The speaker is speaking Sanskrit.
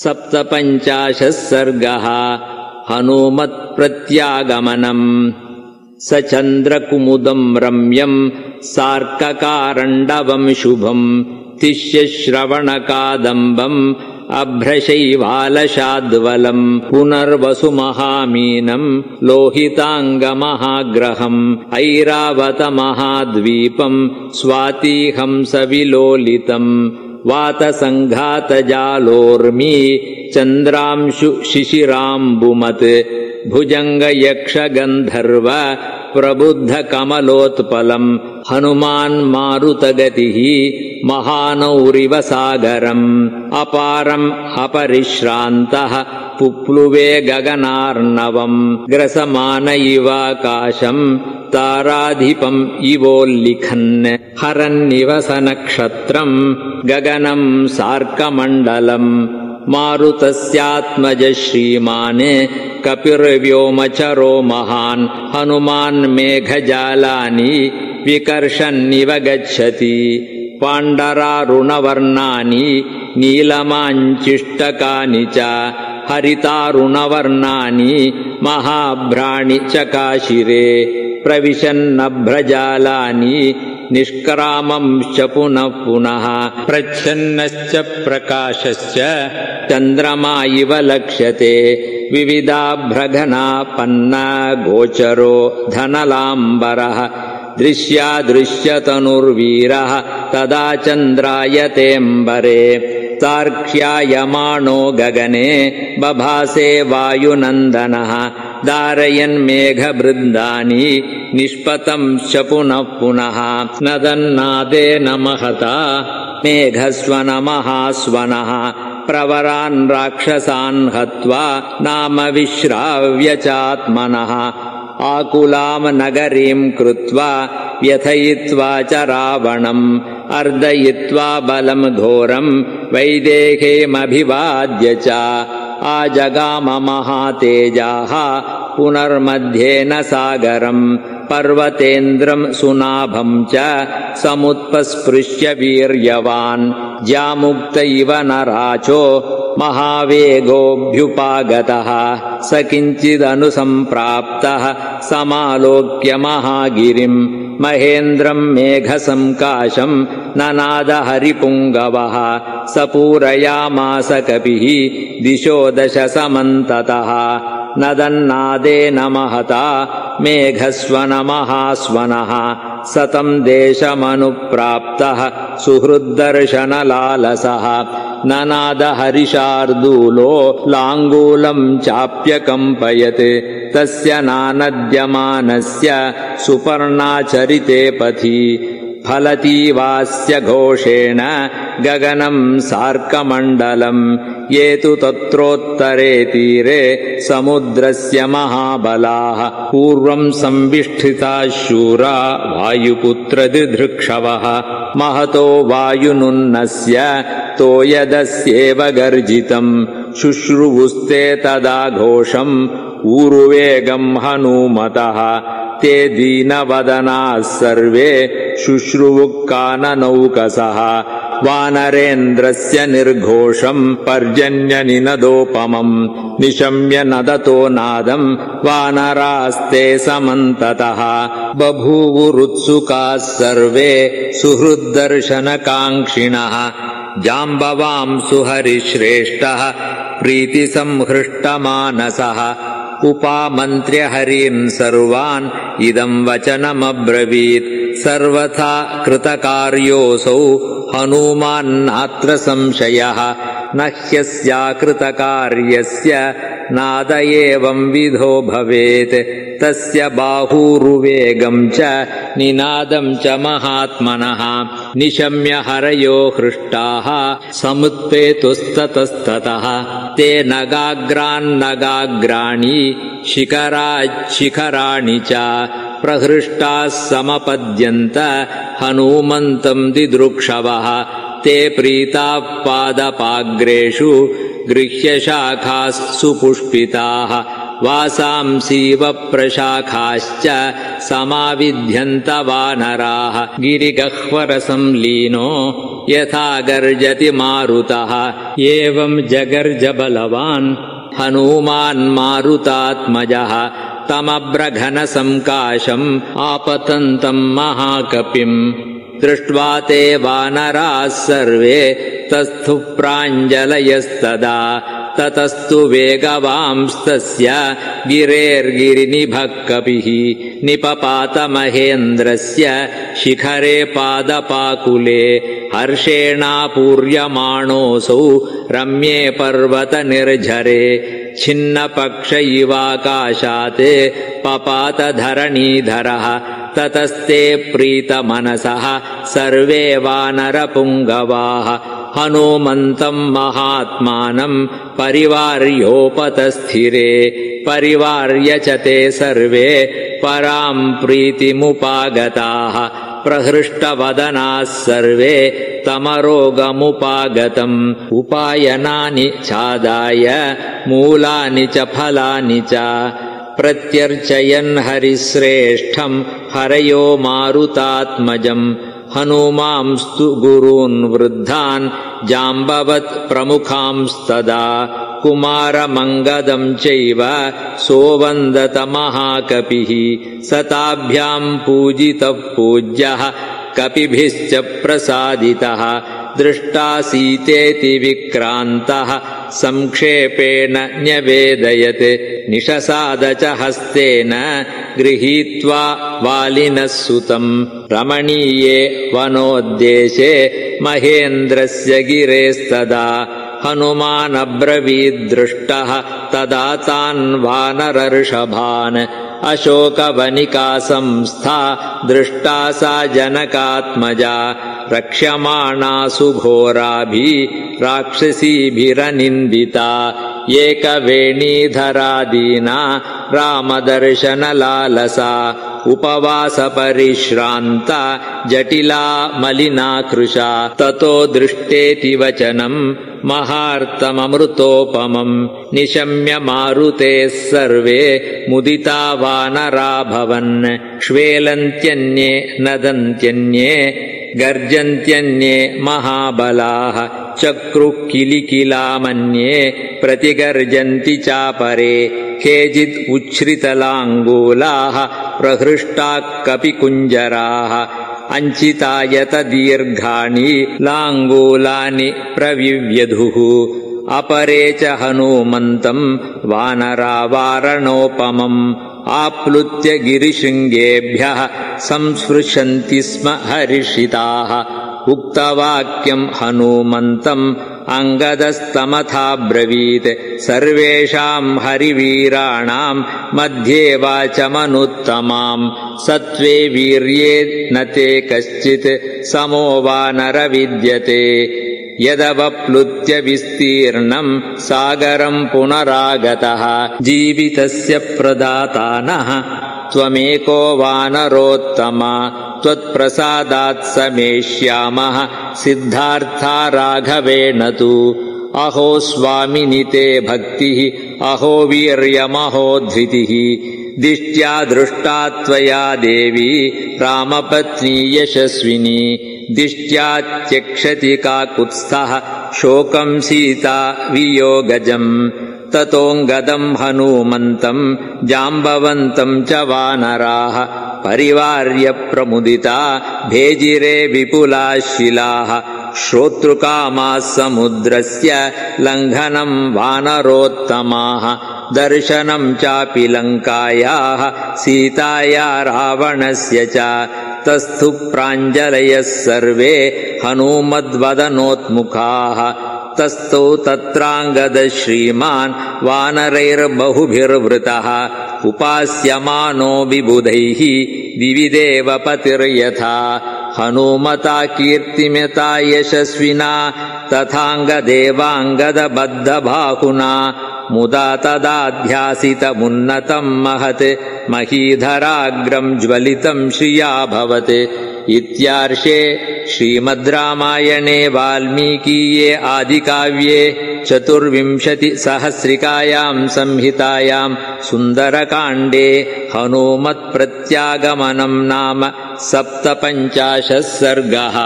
सप्तपञ्चाशः सर्गः हनुमत्प्रत्यागमनम् स चन्द्रकुमुदम् रम्यम् सार्ककारण्डवम् शुभम् तिष्यश्रवणकादम्बम् अभ्रशैवालशाद्वलम् पुनर्वसुमहामीनम् लोहिताङ्गमहाग्रहम् ऐरावतमहाद्वीपम् स्वातिहंसविलोलितम् वातसङ्घातजालोर्मी चन्द्रांशु शिशिराम्बुमत् भुजङ्गयक्षगन्धर्व प्रबुद्धकमलोत्पलम् हनुमान् मारुतगतिः महानौरिव सागरम् अपारम् अपरिश्रान्तः पुप्लुवे गगनार्णवम् ग्रसमान इवाकाशम् ताराधिपम् इवोल्लिखन् हरन्निवसनक्षत्रम् गगनम् सार्कमण्डलम् मारुतस्यात्मज श्रीमान् कपिर्व्योमचरो महान् हनुमान् मेघजालानि विकर्षन्निव गच्छति पाण्डरारुणवर्णानि नीलमाञ्चिष्टकानि च हरितारुणवर्णानि महाभ्राणि चकाशिरे प्रविशन्नभ्रजालानि निष्क्रामंश्च पुनः पुनः प्रच्छन्नश्च प्रकाशश्च चन्द्रमा इव लक्ष्यते विविधाभ्रघनापन्ना गोचरो धनलाम्बरः दृश्यादृश्यतनुर्वीरः तदा चन्द्रायतेऽम्बरे तार्क्ष्यायमाणो गगने बभासे वायुनन्दनः धारयन्मेघवृन्दानि निष्पतंश्च पुनः पुनः नदन्नादेन महता मेघस्वनमहास्वनः प्रवरान् राक्षसान् हत्वा नाम विश्राव्य चात्मनः आकुलाम् नगरीम् कृत्वा व्यथयित्वा च रावणम् अर्दयित्वा बलम् घोरम् वैदेहीमभिवाद्य च आजगाम महातेजाः पुनर्मध्येन सागरम् पर्वतेन्द्रम् सुनाभम् च समुत्पस्पृश्य वीर्यवान् ज्यामुक्त इव नराचो महावेगोऽभ्युपागतः स किञ्चिदनुसम्प्राप्तः समालोक्य महागिरिम् महेन्द्रम् मेघसङ्काशम् ननाद हरिपुङ्गवः स पूरयामास कपिः दिशो दश समन्ततः नदन्नादेन महता मेघस्वनमहास्वनः सतम् देशमनुप्राप्तः सुहृद्दर्शनलालसः ननाद हरिशार्दूलो लाङ्गूलम् चाप्यकम्पयत् तस्य नानद्यमानस्य सुपर्णाचरिते पथि फलतीवास्य घोषेण गगनम् सार्कमण्डलम् ये तु तत्रोत्तरे तीरे समुद्रस्य महाबलाः पूर्वम् संविष्ठिताः शूरा वायुपुत्रदिधृक्षवः महतो वायुनुन्नस्य तोयदस्येव गर्जितम् शुश्रुवुस्ते तदा घोषम् ऊरुवेगम् हनूमतः ते दीनवदनाः सर्वे शुश्रुवुः काननौकसः वानरेन्द्रस्य निर्घोषम् पर्जन्यनिनदोपमम् निशम्य नदतो नादम् वानरास्ते समन्ततः बभूवुरुत्सुकाः सर्वे सुहृद्दर्शनकाङ्क्षिणः जाम्बवांसु हरिश्रेष्ठः प्रीतिसंहृष्टमानसः उपामन्त्र्य हरीन् सर्वान् इदम् वचनमब्रवीत् सर्वथा कृतकार्योऽसौ हनूमान्नात्र संशयः न ह्यस्याकृतकार्यस्य नाद एवम् विधो भवेत् तस्य बाहूरुवेगम् च निनादम् च महात्मनः निशम्य हरयो हृष्टाः समुत्पेतुस्ततस्ततः ते नगाग्रान्नगाग्राणि शिखराच्छिखराणि च प्रहृष्टाः समपद्यन्त हनूमन्तम् दिदृक्षवः ते प्रीताः पादपाग्रेषु गृह्यशाखाः सुपुष्पिताः वासांसीव प्रशाखाश्च समाविध्यन्त वानराः गिरिगह्वरसंलीनो यथा गर्जति मारुतः एवं जगर्ज बलवान् हनूमान् मारुतात्मजः तमब्रघनसंकाशम् आपतन्तम् महाकपिम् दृष्ट्वा ते वानराः सर्वे तस्थुः प्राञ्जलयस्तदा ततस्तु वेगवांस्तस्य गिरेर्गिरिनिभः कपिः निपपात महेन्द्रस्य शिखरे पादपाकुले हर्षेणापूर्यमाणोऽसौ रम्ये पर्वतनिर्झरे छिन्नपक्ष इवाकाशात् पपात धरणीधरः ततस्ते प्रीतमनसः सर्वे वानरपुङ्गवाः हनूमन्तम् महात्मानम् परिवार्योपतस्थिरे परिवार्य च ते सर्वे पराम् प्रीतिमुपागताः प्रहृष्टवदनाः सर्वे तमरोगमुपागतम् उपायनानि चादाय मूलानि च फलानि च प्रत्यर्चयन् हरिश्रेष्ठम् हरयो मारुतात्मजम् हनूमांस्तु गुरून् वृद्धान् जाम्बवत् प्रमुखांस्तदा कुमारमङ्गदम् चैव सोवन्दत महाकपिः सताभ्याम् पूजितः पूज्यः कपिभिश्च प्रसादितः दृष्टासीतेति विक्रान्तः संक्षेपेण न्यवेदयत् निशसाद च हस्तेन गृहीत्वा वालिनः सुतम् रमणीये वनोद्देशे महेन्द्रस्य गिरेस्तदा हनुमानब्रवीद्दृष्टः तदा तान् वानरर्षभान् अशोकवनिका संस्था दृष्टा सा जनकात्मजा रक्ष्यमाणा सुघोराभिः राक्षसीभिरनिन्दिता एकवेणीधरादीना रामदर्शनलालसा उपवासपरिश्रान्ता जटिला मलिनाकृशा ततो दृष्टेति वचनम् महार्तममृतोपमम् निशम्य मारुतेः सर्वे मुदिता वानराभवन् क्ष्वेलन्त्यन्ये नदन्त्यन्ये गर्जन्त्यन्ये महाबलाः चक्रुः किलिकिलामन्ये प्रतिगर्जन्ति चापरे केचित् उच्छ्रितलाङ्गूलाः प्रहृष्टाः कपिकुञ्जराः अञ्चितायत दीर्घाणि लाङ्गूलानि प्रविव्यधुः अपरे च हनूमन्तम् वानरावारणोपमम् आप्लुत्य गिरिशृङ्गेभ्यः संस्पृशन्ति स्म हर्षिताः उक्तवाक्यम् हनूमन्तम् अङ्गदस्तमथा ब्रवीत् सर्वेषाम् हरिवीराणाम् मध्ये वाचमनुत्तमाम् सत्त्वे वीर्ये न ते कश्चित् समो वानर विद्यते यदवप्लुत्य विस्तीर्णम् सागरम् पुनरागतः जीवितस्य प्रदातानः त्वमेको वानरोत्तमा त्वत्प्रसादात् समेष्यामः सिद्धार्था राघवेण तु अहो स्वामिनि ते भक्तिः अहो वीर्यमहो धृतिः दिष्ट्या दृष्टा त्वया देवी रामपत्नी यशस्विनी दिष्ट्या त्यक्षति काकुत्स्थः शोकम् सीता वियोगजम् ततोऽङ्गदम् हनूमन्तम् जाम्बवन्तम् च वानराः परिवार्य प्रमुदिता भेजिरे विपुलाः शिलाः श्रोतृकामाः समुद्रस्य लङ्घनम् वानरोत्तमाः दर्शनम् चापि लङ्कायाः सीताया रावणस्य च तस्थु प्राञ्जलयः सर्वे हनूमद्वदनोत्मुखाः तस्थौ तत्राङ्गदः श्रीमान् वानरैर्बहुभिर्वृतः उपास्यमानो विबुधैः दिविदेव पतिर्यथा हनूमता कीर्तिमिता यशस्विना तथाङ्गदेवाङ्गदबद्धबाहुना मुदा तदाध्यासितमुन्नतम् महत् महीधराग्रम् ज्वलितम् श्रियाभवत् इत्यार्षे श्रीमद् रामायणे वाल्मीकीये आदिकाव्ये 24सहस्रिकायां संहितायां सुन्दरकाण्डे हनूमत्प्रत्यागमनं नाम 57 सर्गः।